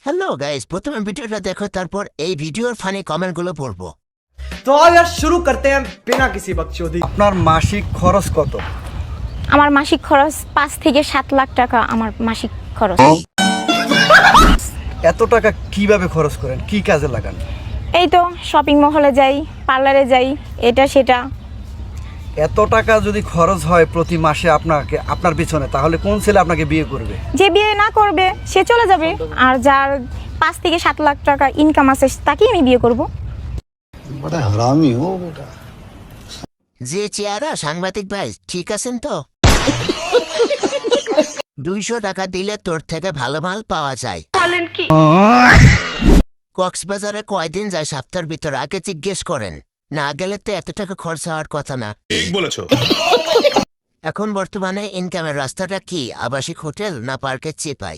Hello guys প্রথমে ভিডিওটা দেখো তারপর এই ভিডিওর ফানি কমেন্টগুলো পড়বো। तो आओ यार शुरू करते हैं बिना किसी बकचोदी। আপনার মাসিক খরচ কত? আমার মাসিক খরচ 5 থেকে 7 লাখ টাকা আমার মাসিক খরচ। এত টাকা কিভাবে খরচ করেন, কি কাজে লাগান? এই তো শপিং মহলে যাই, পার্লারে যাই, এটা সেটা। এত টাকা যদি খরচ হয় প্রতি মাসে আপনার পিছনে, তাহলে কোন ছেলে আপনাকে বিয়ে করবে? যে বিয়ে না করবে সে চলে যাবে, আর যার 5 থেকে 7 লাখ টাকা ইনকাম আছে তাকেই আমি বিয়ে করব। बड़ा हरामी हो बेटा। যে চেহারা সাংবাদিক ভাই ঠিক আছেন তো? 200 টাকা দিলে তোর থেকে ভালো মাল পাওয়া যায়। বলেন কি? কক্সবাজারে কয়দিন যায় সপ্তাহের ভিতর আগে জিজ্ঞেস করেন, না গেলে তো এত টাকা খরচ হওয়ার কথা না। ঠিক বলেছো। এখন বর্তমানে ইনকামের রাস্তাটা কি, আবাসিক হোটেল না পার্কের চিপাই?